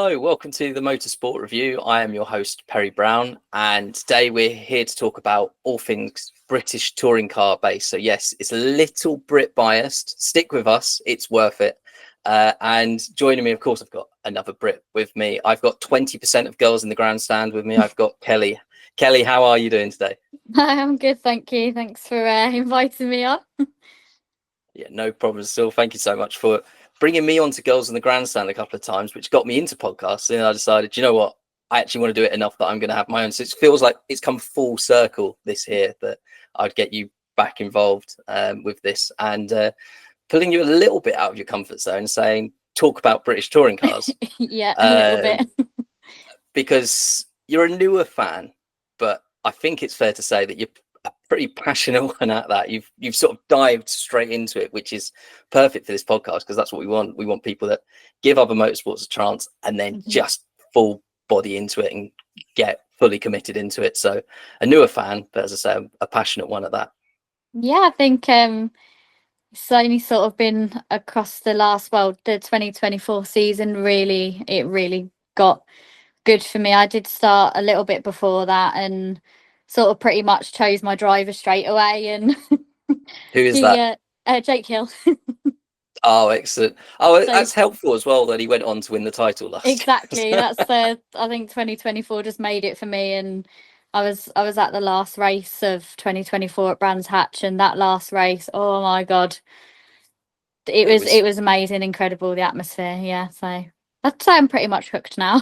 Hello, welcome to the Motorsport Review. I am your host, Perry Brown, and today we're here to talk about all things British touring car based. So yes, it's a little Brit biased. Stick with us, it's worth it. And joining me, of course, I've got another Brit with me. I've got 20% of girls in the grandstand with me. I've got Kelly. Kelly, how are you doing today? I'm good, thank you. Thanks for inviting me on. Yeah, no problem at all. Thank you so much for bringing me on to Girls in the Grandstand a couple of times, which got me into podcasts. And I decided, you know what? I actually want to do it enough that I'm going to have my own. So it feels like it's come full circle this year that I'd get you back involved with this and pulling you a little bit out of your comfort zone, saying, talk about British touring cars. Yeah, a little bit. Because you're a newer fan, but I think it's fair to say that you're a pretty passionate one at that. You've sort of dived straight into it, which is perfect for this podcast because that's what we want. We want people that give other motorsports a chance and then just full body into it and get fully committed into it. So a newer fan, but as I say, a passionate one at that. Yeah, I think it's only sort of been across the the 2024 season, it really got good for me. I did start a little bit before that and sort of pretty much chose my driver straight away. And Who is that? Jake Hill. Oh, excellent. Oh, So that's helpful as well that he went on to win the title last exactly, year. that's I think 2024 just made it for me. And I was at the last race of 2024 at Brands Hatch, and that last race, oh my god, it was amazing, incredible, the atmosphere. Yeah, so I'd say I'm pretty much hooked now.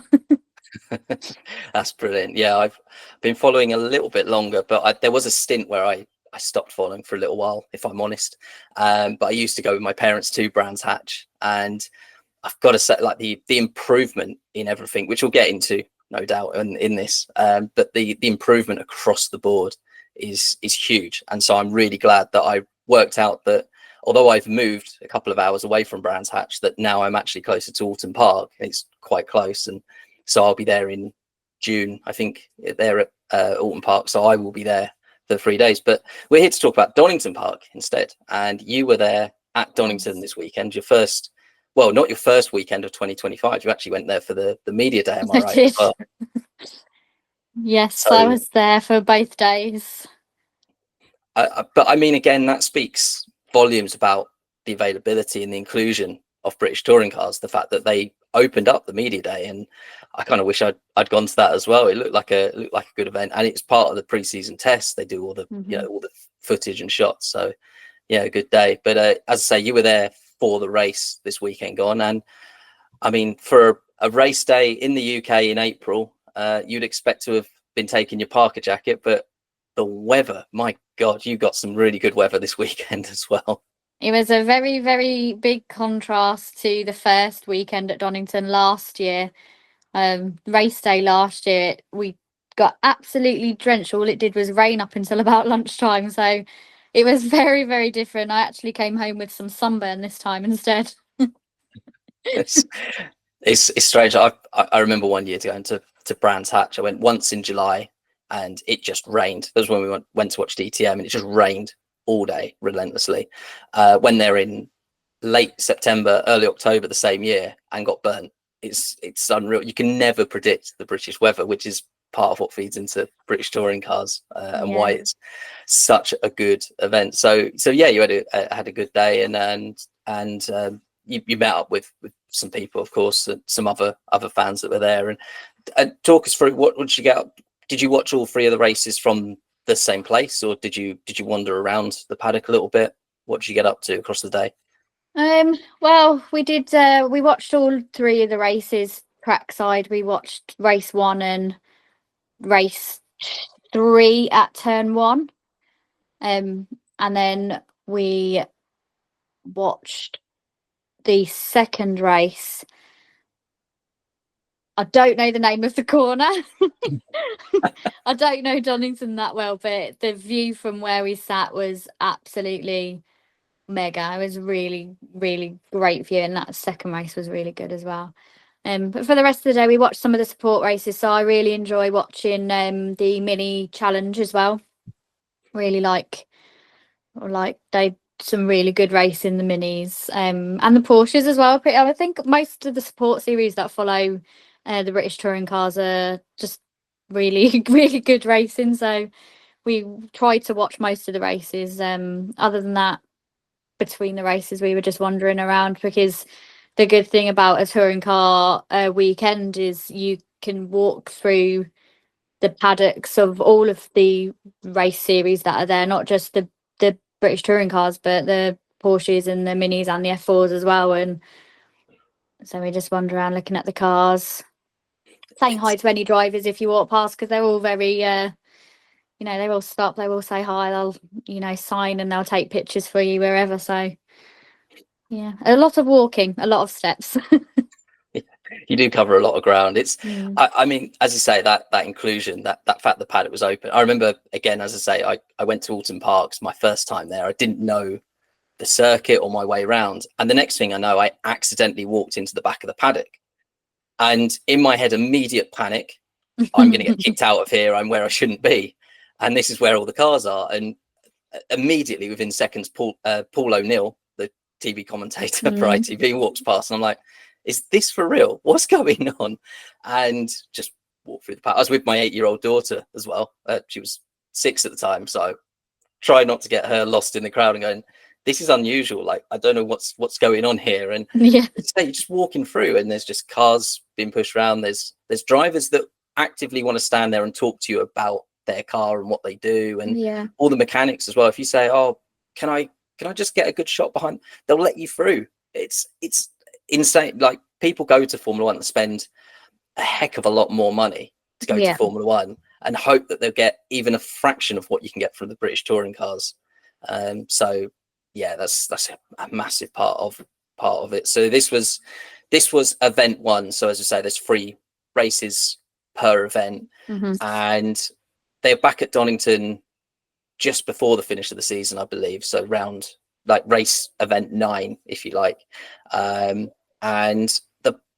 That's brilliant. Yeah, I've been following a little bit longer, but there was a stint where I stopped following for a little while, if I'm honest. But I used to go with my parents to Brands Hatch, and I've got to say, like the improvement in everything, which we'll get into, no doubt, in this. But the improvement across the board is huge, and so I'm really glad that I worked out that although I've moved a couple of hours away from Brands Hatch, that now I'm actually closer to Alton Park. It's quite close, and so I'll be there in June, I think. They're at Alton Park, so I will be there for 3 days. But we're here to talk about Donington Park instead. And you were there at Donington this weekend. Your first, well, not your first weekend of 2025. You actually went there for the media day, am I right? Did. Well, yes, so, I was there for both days. But I mean, again, that speaks volumes about the availability and the inclusion of British touring cars. The fact that they opened up the media day, and I kind of wish I'd gone to that as well. It looked like a good event, and it's part of the pre-season test. They do all the all the footage and shots. So yeah, a good day. But as I say, you were there for the race this weekend gone, and I mean, for a race day in the UK in April, you'd expect to have been taking your parka jacket, but the weather, my God, you got some really good weather this weekend as well. It was a very, very big contrast to the first weekend at Donington last year. Race day last year, we got absolutely drenched. All it did was rain up until about lunchtime. So it was very, very different. I actually came home with some sunburn this time instead. It's strange. I remember one year going to Brands Hatch. I went once in July and it just rained. That was when we went to watch DTM, and it just rained all day relentlessly. When they're in late September, early October the same year and got burnt, it's unreal. You can never predict the British weather, which is part of what feeds into British touring cars and why it's such a good event. So yeah, you had a good day, and you met up with some people, of course, some other fans that were there, and talk us through what did you get up? Did you watch all three of the races from the same place, or did you wander around the paddock a little bit? What did you get up to across the day? Well, we did. We watched all three of the races trackside. We watched race 1 and race 3 at turn 1, and then we watched the second race. I don't know the name of the corner. I don't know Donington that well, but the view from where we sat was absolutely mega. It was really, really great view, and that second race was really good as well. But for the rest of the day, we watched some of the support races, so I really enjoy watching the mini challenge as well. Really like they some really good race in the minis, and the Porsches as well. I think most of the support series that follow The British touring cars are just really, really good racing. So we tried to watch most of the races. Other than that, between the races, we were just wandering around, because the good thing about a touring car weekend is you can walk through the paddocks of all of the race series that are there, not just the British touring cars, but the Porsches and the Minis and the F4s as well. And so we just wander around looking at the cars, saying hi to any drivers if you walk past, because they're all very they will stop, they will say hi, they'll sign, and they'll take pictures for you wherever. So yeah, a lot of walking, a lot of steps. You do cover a lot of ground. It's Mm. I mean, as you say, that inclusion, that fact the paddock was open. I remember, again, as I say, I went to Alton Parks my first time there. I didn't know the circuit or my way around, and the next thing I know, I accidentally walked into the back of the paddock, and in my head, immediate panic. I'm going to get kicked out of here. I'm where I shouldn't be, and this is where all the cars are. And immediately, within seconds, Paul O'Neill, the TV commentator for ITV, walks past, and I'm like, is this for real? What's going on? And just walk through the paddock. I was with my 8-year-old daughter as well. She was 6 at the time, so try not to get her lost in the crowd and going, this is unusual. Like, I don't know what's going on here. And Yeah, you're just walking through, and there's just cars being pushed around. There's drivers that actively want to stand there and talk to you about their car and what they do, and yeah, all the mechanics as well. If you say, oh, can I just get a good shot behind, they'll let you through. It's insane. Like, people go to Formula One and spend a heck of a lot more money to go to Formula One and hope that they'll get even a fraction of what you can get from the British touring cars. So yeah, that's a massive part of it. So this was event one. So as I say, there's 3 races per event, and they're back at Donington just before the finish of the season, I believe. So round, like, race event 9, if you like. And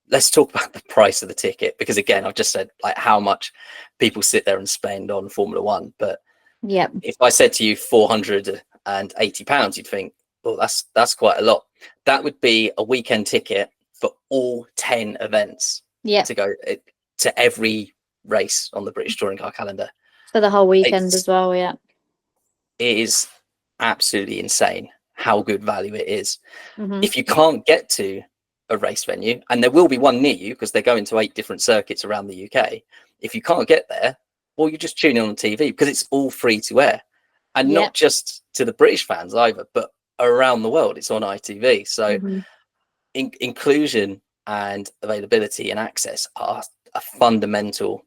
let's talk about the price of the ticket, because again, I've just said, like, how much people sit there and spend on Formula One. But if I said to you £480, you'd think, oh, that's quite a lot. That would be a weekend ticket for all 10 events to go to every race on the British touring car calendar for the whole weekend as well. Yeah, it is absolutely insane how good value it is. If you can't get to a race venue, and there will be one near you because they're going to 8 different circuits around the UK, if you can't get there, well, you're just tuning on TV, because it's all free to air, and not just to the British fans either, but around the world. It's on ITV. So inclusion and availability and access are a fundamental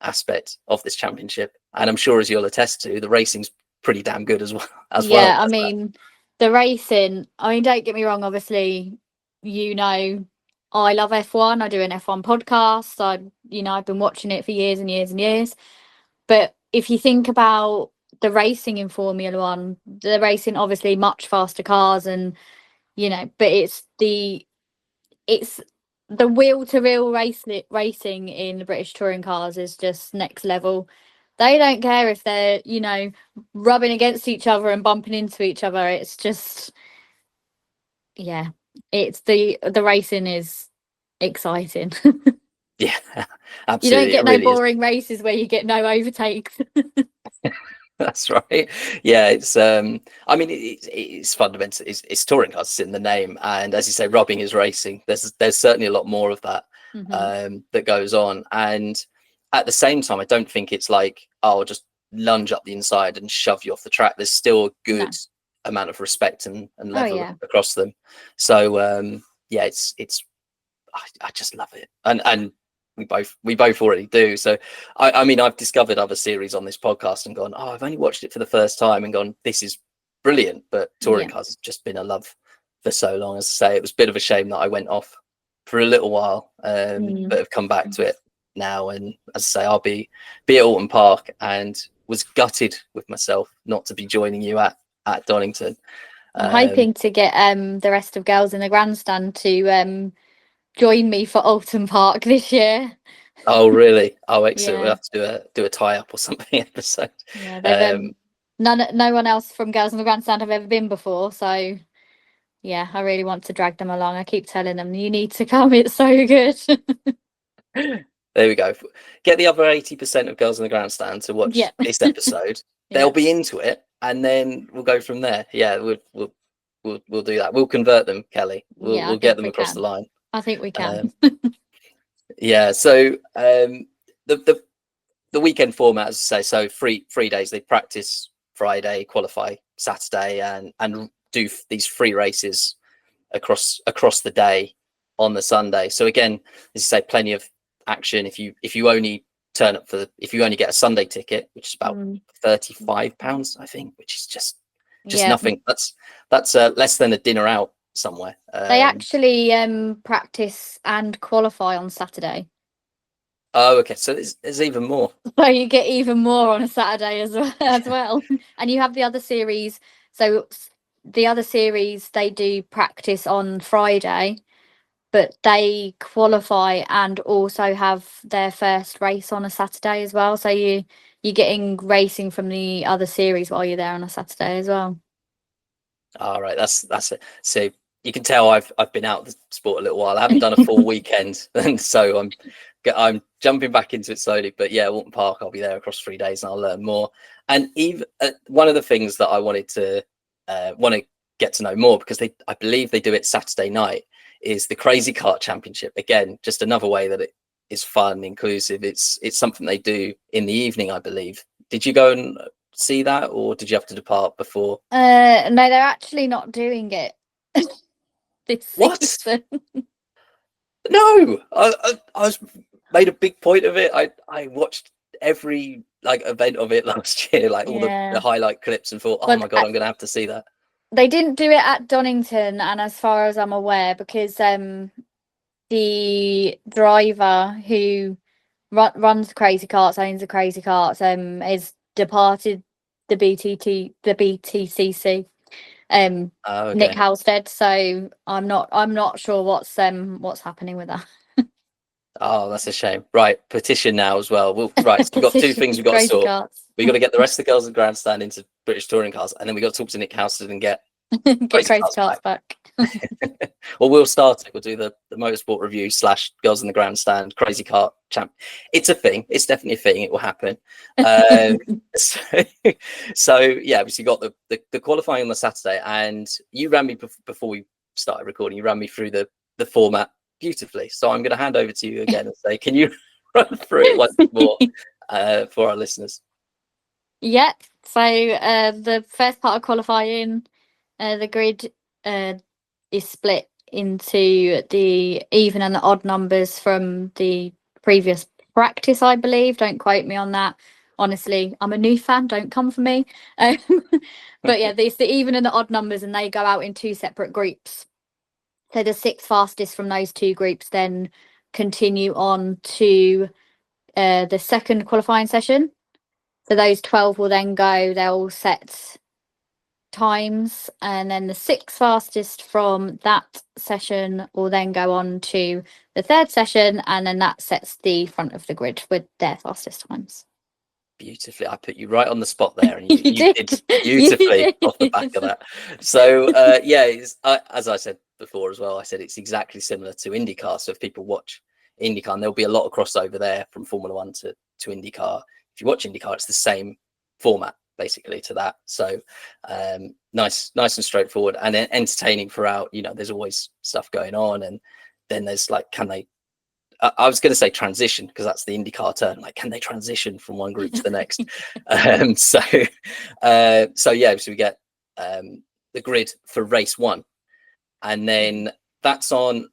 aspect of this championship, and I'm sure, as you'll attest to, the racing's pretty damn good as well. I mean, the racing, I mean, don't get me wrong, obviously, I love F1. I do an F1 podcast. I've been watching it for years and years and years. But if you think about the racing in Formula One, the racing, obviously much faster cars, and but it's the wheel to wheel racing in the British touring cars is just next level. They don't care if they're rubbing against each other and bumping into each other. It's just, it's the racing is exciting. Yeah, absolutely. You don't get no really boring races where you get no overtakes. That's right. Yeah, it's I mean, it's fundamental. It's touring cars, it's in the name, and as you say, rubbing is racing. There's certainly a lot more of that that goes on, and at the same time, I don't think it's like, oh, I'll just lunge up the inside and shove you off the track. There's still a good amount of respect and level across them. So yeah, it's I just love it, and we both already do. So I mean, I've discovered other series on this podcast and gone, oh, I've only watched it for the first time and gone, this is brilliant. But touring cars has just been a love for so long. As I say, it was a bit of a shame that I went off for a little while, but have come back to it now. And as I say, I'll be at Alton Park, and was gutted with myself not to be joining you at Donington. I'm hoping to get the rest of girls in the grandstand to join me for Alton Park this year. Oh, really? Oh, excellent. We'll have to do a tie-up or something episode. Yeah, no one else from Girls in the Grandstand have ever been before, so yeah, I really want to drag them along. I keep telling them, you need to come, it's so good. There we go. Get the other 80% of girls in the grandstand to watch Yeah. this episode. Yeah. They'll be into it, and then we'll go from there. Yeah, we'll do that. We'll convert them, Kelly. Yeah, I We'll get think them we across the can. line. I think we can. Yeah. So the weekend format, as I say, so three days. They practice Friday, qualify Saturday, and do these free races across the day on the Sunday. So again, as you say, plenty of action. If you only turn up if you only get a Sunday ticket, which is about £35, I think, which is just nothing. That's less than a dinner out somewhere. They actually practice and qualify on Saturday. Oh, okay. So there's even more. So you get even more on a Saturday as well. And you have the other series. So the other series, they do practice on Friday, but they qualify and also have their first race on a Saturday as well. So you're getting racing from the other series while you're there on a Saturday as well. All right, that's it. So you can tell I've been out of the sport a little while. I haven't done a full weekend, and so I'm jumping back into it slowly. But yeah, Walton Park, I'll be there across 3 days, and I'll learn more. And even one of the things that I wanted to get to know more, because I believe they do it Saturday night, is the Crazy Kart Championship. Again, just another way that it is fun, inclusive. It's something they do in the evening, I believe. Did you go and see that, or did you have to depart before? No, they're actually not doing it this season. No, I was made a big point of it. I watched every event of it last year, like all the highlight clips, and thought, oh my god, I'm gonna have to see that. They didn't do it at Donington, and as far as I'm aware, because the driver who runs Crazy Karts, owns the Crazy Karts, is departed the BTCC. Okay. Nick Halstead. So I'm not sure what's happening with that. Oh, that's a shame. Right, petition now as well. Right, so we've got two things we've got to sort. We've got to get the rest of the girls in Grandstand into British touring cars, and then we've got to talk to Nick Halstead and get Crazy Karts back. Well, we'll start it. We'll do the motorsport review / girls in the grandstand Crazy Kart champ. It's a thing. It's definitely a thing. It will happen. So yeah, obviously got the qualifying on the Saturday, and you ran me before we started recording. You ran me through the format beautifully. So I'm going to hand over to you again and say, can you run through it once more for our listeners? Yeah. So the first part of qualifying, the grid is split into the even and the odd numbers from the previous practice, I believe. Don't quote me on that. Honestly, I'm a new fan. Don't come for me. But yeah, it's the even and the odd numbers, and they go out in two separate groups. So the 6 fastest from those two groups then continue on to the second qualifying session. So those 12 will then go. They'll set times, and then the 6 fastest from that session will then go on to the third session, and then that sets the front of the grid with their fastest times. Beautifully, I put you right on the spot there, and you did beautifully off the back of that. So yeah, as I said before as well, I said it's exactly similar to IndyCar. So if people watch IndyCar, and there'll be a lot of crossover there from Formula One to IndyCar. If you watch IndyCar, it's the same format basically to that. So nice and straightforward and entertaining throughout. You know, there's always stuff going on, and then there's I was going to say transition, because that's the IndyCar term. Like, can they transition from one group to the next? So yeah, so we get the grid for race 1, and then that's on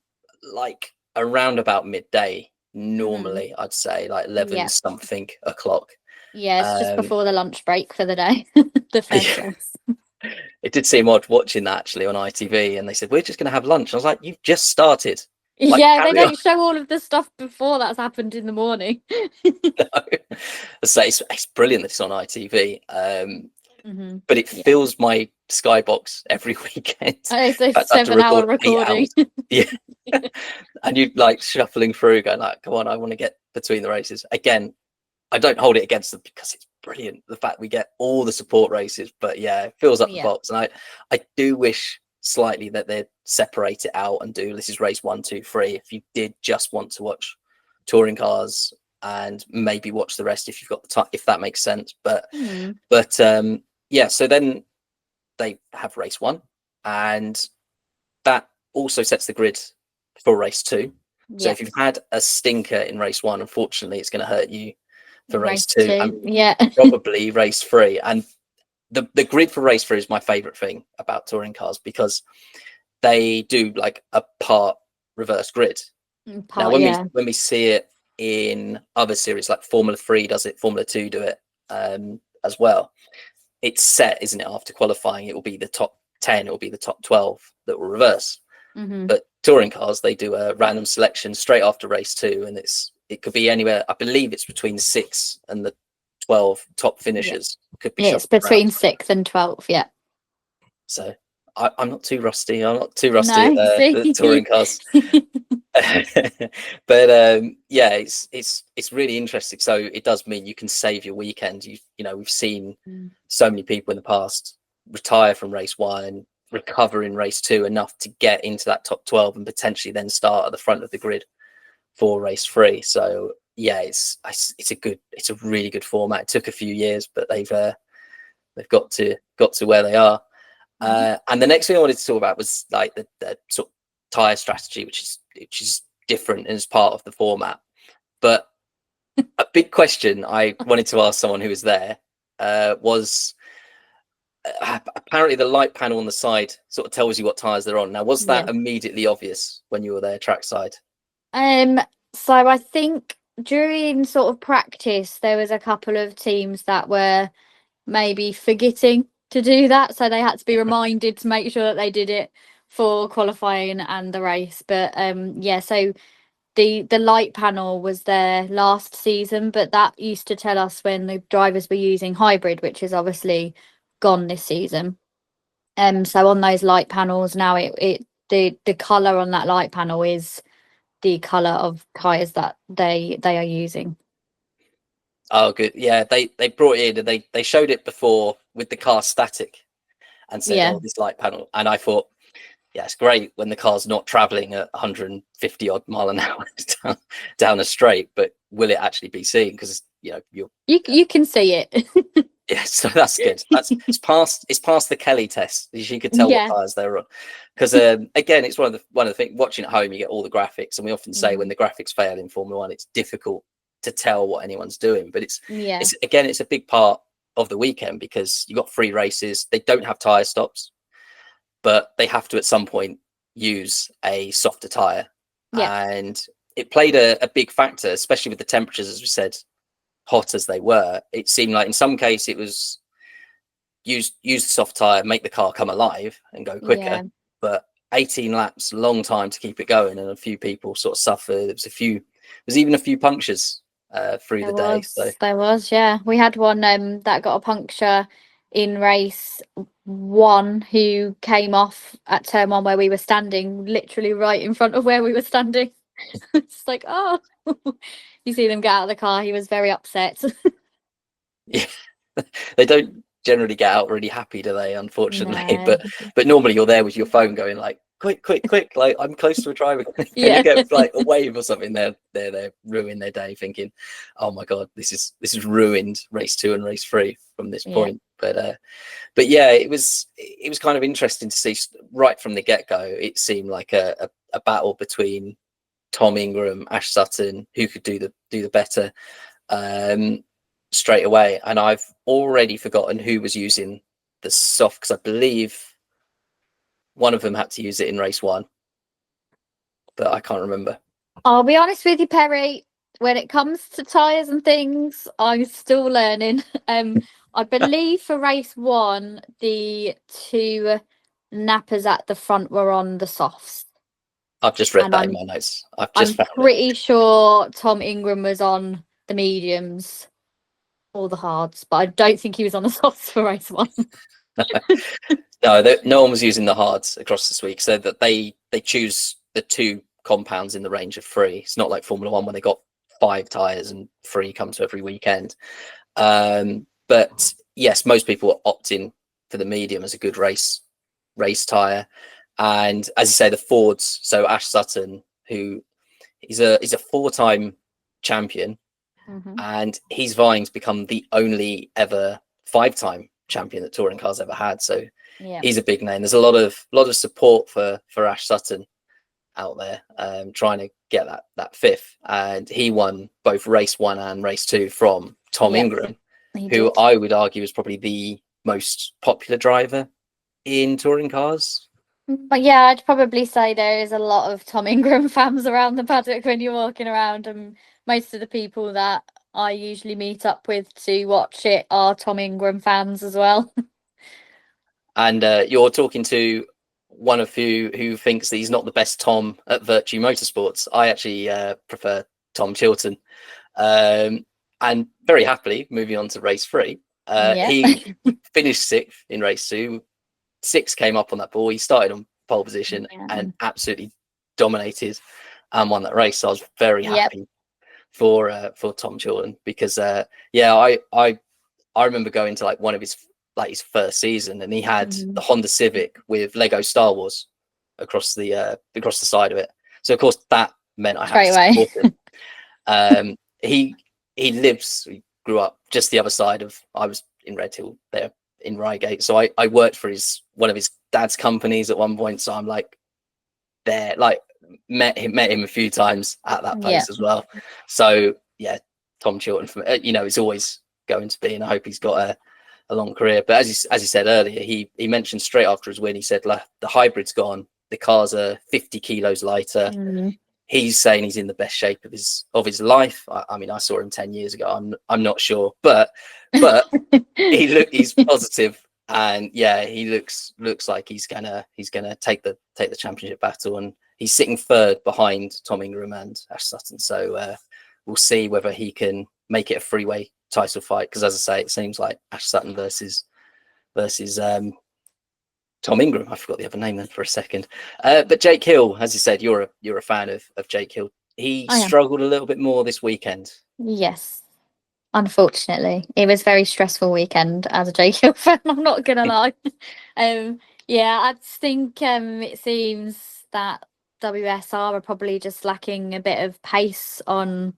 like around about midday normally. I'd say like 11 something o'clock. Yeah, it's just before the lunch break for the day. The first race. It did seem odd watching that actually on ITV, and they said we're just going to have lunch. I was like, you've just started. Like, yeah, they don't show all of the stuff before that's happened in the morning. No. So it's brilliant that it's on ITV, but it fills my skybox every weekend. Oh, so 7-hour recording. Yeah. And you like shuffling through, going like, come on, I want to get between the races. Again, I don't hold it against them because it's brilliant, the fact we get all the support races. But yeah, it fills up the box, and I do wish slightly that they'd separate it out and do this is race 1, 2, 3 if you did just want to watch touring cars and maybe watch the rest if you've got the time, if that makes sense. But yeah, so then they have race 1, and that also sets the grid for race 2. So if you've had a stinker in race 1, unfortunately, it's going to hurt you for race 2 and probably race 3. And the grid for race 3 is my favorite thing about touring cars, because they do like a part reverse grid. Now, when we see it in other series, like Formula 3 does it, Formula 2 do it as well. It's set, isn't it? After qualifying, it will be the top 10, it will be the top 12 that will reverse. But touring cars, they do a random selection straight after race 2, and it could be anywhere. I believe it's between 6 and the 12 top finishers. Could be it's between 6 and 12. Yeah. So I'm not too rusty. I'm not too rusty at the touring cars. But yeah, it's really interesting. So it does mean you can save your weekend. You know, we've seen so many people in the past retire from race 1, recover in race 2 enough to get into that top 12 and potentially then start at the front of the grid for race 3. So yeah, it's a really good format. It took a few years, but they've got to where they are. And the next thing I wanted to talk about was like the sort of tire strategy, which is different and is part of the format. But a big question I wanted to ask someone who was there was apparently the light panel on the side sort of tells you what tires they're on. Now, was that immediately obvious when you were there trackside? So I think during sort of practice, there was a couple of teams that were maybe forgetting to do that, so they had to be reminded to make sure that they did it for qualifying and the race. But yeah, so the light panel was there last season, but that used to tell us when the drivers were using hybrid, which is obviously gone this season. So on those light panels now, the color on that light panel is the color of tires that they are using. Oh, good. Yeah, they brought it in and they showed it before with the car static and said, oh, this light panel. And I thought, yeah, it's great when the car's not traveling at 150 odd mile an hour down a straight, but will it actually be seen? Because you can see it. Yeah, so that's good. It's past the Kelly test. You could tell what tires they're on. Because again, it's one of the things. Watching at home, you get all the graphics, and we often say when the graphics fail in Formula 1, it's difficult to tell what anyone's doing. But it's a big part of the weekend, because you got 3 races. They don't have tire stops, but they have to at some point use a softer tire, and it played a big factor, especially with the temperatures, as we said, hot as they were. It seemed like in some case it was use the soft tire, make the car come alive and go quicker. But 18 laps, long time to keep it going, and a few people sort of suffered. There was even a few punctures through the day. So there was, we had one that got a puncture in race 1 who came off at turn 1 where we were standing, literally right in front of where we were standing. It's like, oh, you see them get out of the car. He was very upset. Yeah, they don't generally get out really happy, do they? Unfortunately, but normally you're there with your phone going like, quick, like I'm close to a driver. And you get like a wave or something. They're ruin their day, thinking, oh my god, this is ruined race 2 and race 3 from this point. But yeah, it was kind of interesting to see right from the get-go. It seemed like a battle between Tom Ingram, Ash Sutton, who could do the better straight away. And I've already forgotten who was using the soft, because I believe one of them had to use it in race 1, but I can't remember. I'll be honest with you, Perry, when it comes to tires and things, I'm still learning. I believe for race 1, the 2 nappers at the front were on the softs. I've just read that in my notes. I'm pretty sure Tom Ingram was on the mediums or the hards, but I don't think he was on the softs for race 1. No one was using the hards across this week, so that they choose the 2 compounds in the range of 3. It's not like Formula 1 when they got 5 tires and 3 come to every weekend. But yes, most people are opting for the medium as a good race tire. And as you say, the Fords, so Ash Sutton, who he's a 4-time champion, Hmm. and he's vying to become the only ever 5-time champion that touring cars ever had. So Yeah. he's a big name. There's a lot of support for Ash Sutton out there, trying to get that 5th, and he won both race 1 and race 2 from Tom Yep, Ingram, he who did. I would argue is probably the most popular driver in touring cars. But yeah, I'd probably say there is a lot of Tom Ingram fans around the paddock when you're walking around, and most of the people that I usually meet up with to watch it are Tom Ingram fans as well. And you're talking to one of who thinks that he's not the best Tom at Virtue Motorsports. I actually prefer Tom Chilton. And very happily, moving on to race 3, Yeah. he finished 6th in race 2. 6 came up on that ball. He started on pole position and absolutely dominated and won that race. So I was very happy for Tom Chilton, because I remember going to like one of his first season, and he had the Honda Civic with Lego Star Wars across the side of it. So of course that meant I had to support him. He grew up just the other side of, I was in Redhill there in Reigate, so I worked for one of his dad's companies at one point, so I'm like there, like met him a few times at that place as well. So yeah, Tom Chilton, from it's always going to be, and I hope he's got a long career. But as you said earlier, he mentioned straight after his win, he said, like, the hybrid's gone, the cars are 50 kilos lighter. He's saying he's in the best shape of his life. I mean, I saw him 10 years ago. I'm not sure, but he's positive, and yeah, he looks like he's gonna take the championship battle, and he's sitting 3rd behind Tom Ingram and Ash Sutton. So we'll see whether he can make it a three-way title fight, because as I say, it seems like Ash Sutton versus Tom Ingram. I forgot the other name then for a second. But Jake Hill, as you said, you're a fan of Jake Hill. He struggled a little bit more this weekend. Yes, unfortunately, it was a very stressful weekend as a Jake Hill fan. I'm not gonna lie. Yeah, I think it seems that WSR are probably just lacking a bit of pace on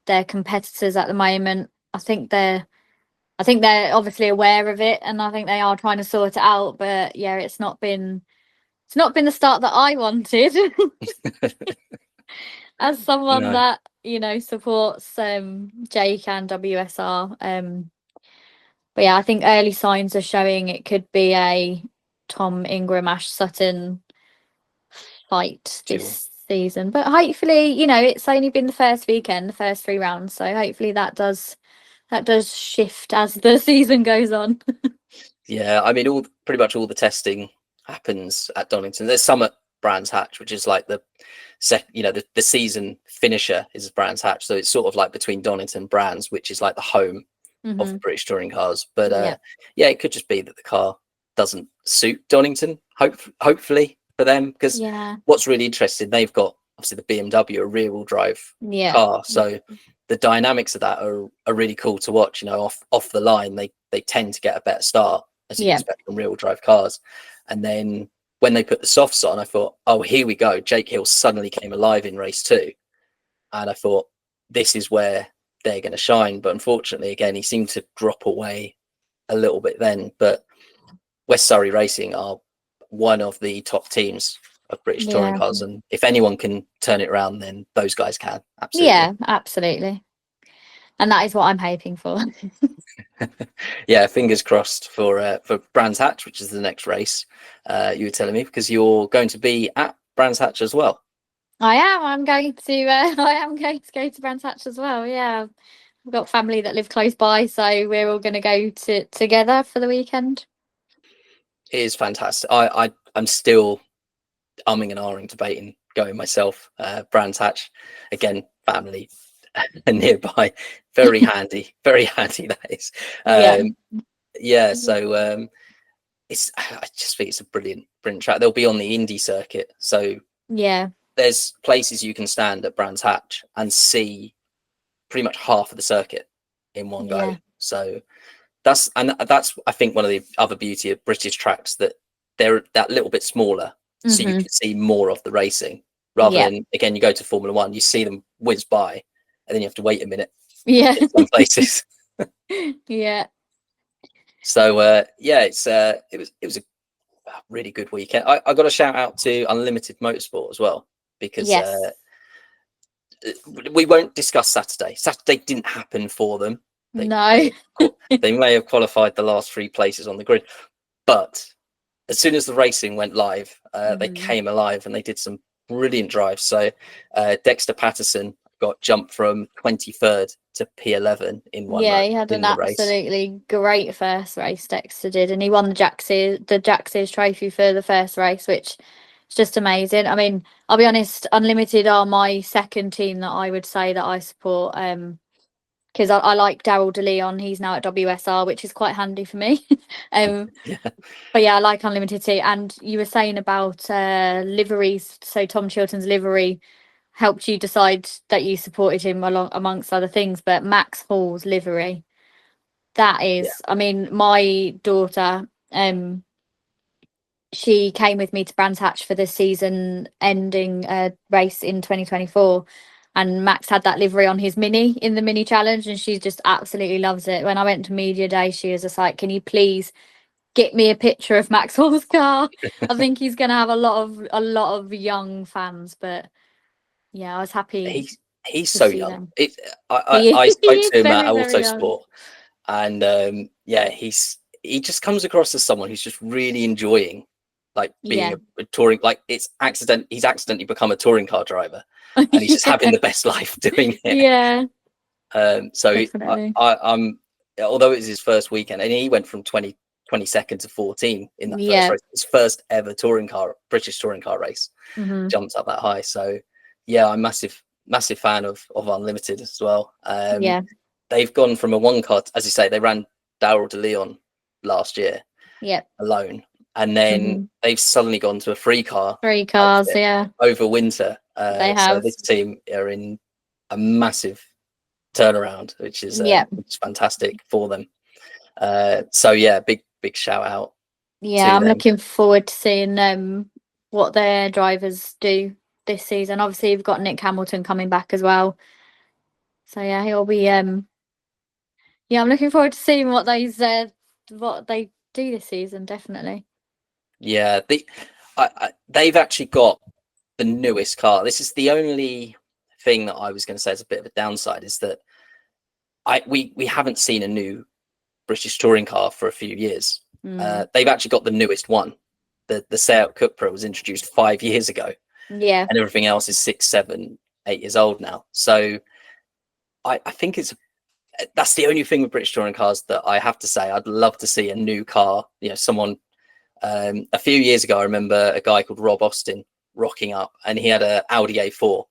their competitors at the moment. I think they're obviously aware of it, and I think they are trying to sort it out. But yeah, it's not been the start that I wanted. As someone that supports Jake and WSR, but yeah, I think early signs are showing it could be a Tom Ingram Ash Sutton fight this season. But hopefully, it's only been the first weekend, the first 3 rounds, so hopefully that does shift as the season goes on. Yeah, I mean, pretty much all the testing happens at Donington. There's some at Brands Hatch, which is like the season finisher is Brands Hatch, so it's sort of like between Donington and Brands, which is like the home of the British touring cars. But it could just be that the car doesn't suit Donington. Hopefully for them, because what's really interesting, they've got obviously the BMW, a rear-wheel drive car, so the dynamics of that are really cool to watch. Off the line, they tend to get a better start, as you expect from rear-wheel drive cars, and then when they put the softs on, I thought, oh, here we go. Jake Hill suddenly came alive in race 2. And I thought, this is where they're going to shine. But unfortunately, again, he seemed to drop away a little bit then. But West Surrey Racing are one of the top teams of British touring cars. And if anyone can turn it around, then those guys can. Absolutely. Yeah, absolutely. And that is what I'm hoping for. Yeah, fingers crossed for Brands Hatch, which is the next race. You were telling me, because you're going to be at Brands Hatch as well. I am. I'm going to. I am going to go to Brands Hatch as well. Yeah, I've got family that live close by, so we're all going to go together for the weekend. It is fantastic. I'm still umming and ahhing, debating going myself. Brands Hatch, again, family nearby, very handy that is. So I just think it's a brilliant track. They'll be on the Indy circuit, so there's places you can stand at Brands Hatch and see pretty much half of the circuit in one go. So that's I think one of the other beauty of British tracks, that they're that little bit smaller, so you can see more of the racing, rather than, again, you go to Formula One, you see them whiz by, and then you have to wait a minute Yeah. in some places. Yeah. So it was a really good weekend. I got a shout out to Unlimited Motorsport as well, because Yes. we won't discuss Saturday. Saturday didn't happen for them. No. They may have qualified the last 3 places on the grid, but as soon as the racing went live, they came alive and they did some brilliant drives. So Dexter Patterson got jumped from 23rd to P11 in one Yeah, he had in an the race. absolutely great first race, Dexter did, and he won the Jack Sears trophy for the first race, which is just amazing. I mean, I'll be honest, Unlimited are my second team that I would say that I support, because I like Daryl DeLeon. He's now at WSR, which is quite handy for me. Yeah. But yeah, I like Unlimited too. And you were saying about liveries, so Tom Chilton's livery helped you decide that you supported him amongst other things, but Max Hall's livery, that is, I mean, my daughter, she came with me to Brands Hatch for the season ending race in 2024, and Max had that livery on his Mini in the Mini Challenge, and she just absolutely loves it. When I went to media day, she was just like, can you please get me a picture of Max Hall's car? I think he's going to have a lot of young fans, but yeah, I was happy. He's to so see young. them. I He spoke is to him at very, very young. Autosport, and he just comes across as someone who's just really enjoying like being a touring, like he's accidentally become a touring car driver, and he's just having the best life doing it. Yeah. So Definitely. I'm although it was his first weekend, and he went from 22nd to 14 in that first race, his first ever British touring car race, jumped up that high. So yeah, I'm massive fan of Unlimited as well. They've gone from a 1-car, as you say, they ran Daryl DeLeon last year alone, and then they've suddenly gone to a 3-car outfit over winter. They So have. this team are in a massive turnaround, which is fantastic for them. So yeah, big shout out. Yeah, I'm looking forward to seeing what their drivers do this season. Obviously, you've got Nick Hamilton coming back as well. So yeah, he'll be I'm looking forward to seeing what they do this season, definitely. Yeah, they've actually got the newest car. This is the only thing that I was going to say is a bit of a downside, is that we haven't seen a new British touring car for a few years. They've actually got the newest one. The Seat Cupra was introduced 5 years ago. Yeah. And everything else is 6, 7, 8 years old now. So I think that's the only thing with British touring cars that I have to say I'd love to see a new car. You know, someone a few years ago, I remember a guy called Rob Austin rocking up, and he had an Audi A4,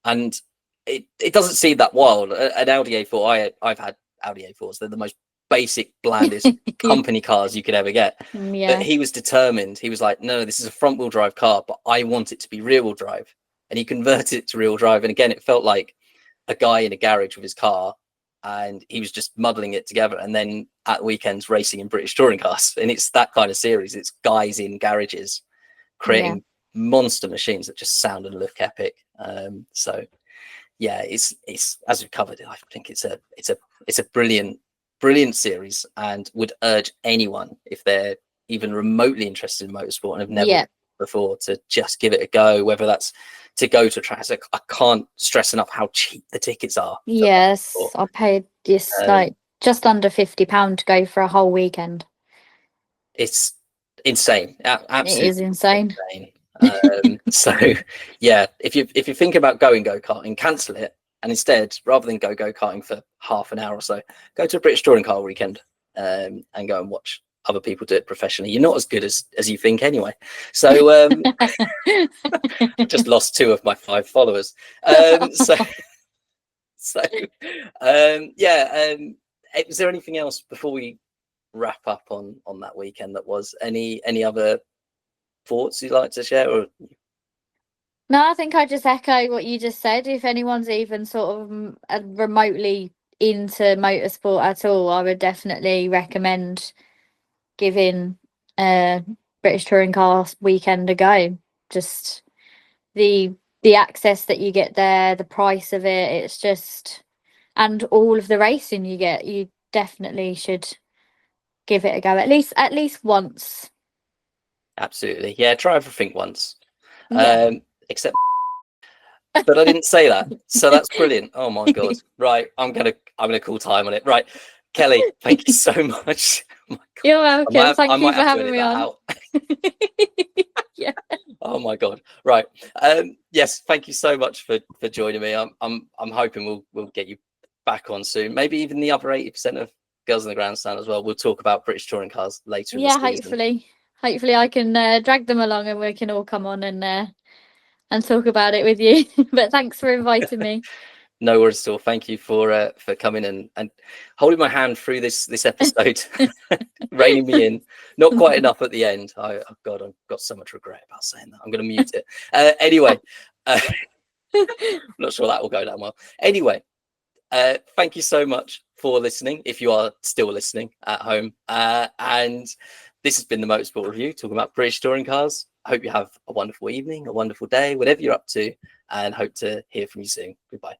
and it doesn't seem that wild. An Audi A4, I've had Audi A4s. They're the most basic, blandest company cars you could ever get. But he was determined. He was like, no, this is a front wheel drive car, but I want it to be rear wheel drive. And he converted it to rear wheel drive. And again, it felt like a guy in a garage with his car, and he was just muddling it together. And then at weekends racing in British touring cars. And it's that kind of series. It's guys in garages creating monster machines that just sound and look epic. So yeah, it's as we've covered it, I think it's a brilliant series, and would urge anyone, if they're even remotely interested in motorsport and have never before, to just give it a go, whether that's to go to a track. I can't stress enough how cheap the tickets are. Yes, I paid like just under £50 to go for a whole weekend. It's insane. Absolutely, it is insane. So yeah, if you think about going go-karting, cancel it, and instead, rather than go-karting for half an hour or so, go to a British touring car weekend, and go and watch other people do it professionally. You're not as good as you think anyway. So I just lost 2 of my 5 followers. Was there anything else before we wrap up on that weekend? That was any other thoughts you'd like to share? Or no, I think I just echo what you just said. If anyone's even sort of remotely into motorsport at all, I would definitely recommend giving British touring car weekend a go. Just the the access that you get there, the price of it, it's just, and all of the racing you get, you definitely should give it a go at least once. Absolutely. Yeah, try everything once. Yeah. Except but I didn't say that. So that's brilliant. Oh my god. Right. I'm gonna call time on it. Right. Kelly, thank you so much. Oh my god. You're welcome. I Thank you might for have to having edit me that on. out. Yeah. Oh my god. Right. Yes, thank you so much for joining me. I'm hoping we'll get you back on soon. Maybe even the other 80% of girls in the grandstand as well. We'll talk about British touring cars later in the Yeah, season. hopefully I can drag them along and we can all come on and talk about it with you. But thanks for inviting me. No worries at all. Thank you for coming and holding my hand through this episode, reining me in. Not quite enough at the end. Oh God, I've got so much regret about saying that. I'm going to mute it. Anyway, I'm not sure that will go down well. Anyway, thank you so much for listening. If you are still listening at home, and this has been the Motorsport Review, talking about British touring cars. I hope you have a wonderful evening, a wonderful day, whatever you're up to, and hope to hear from you soon. Goodbye.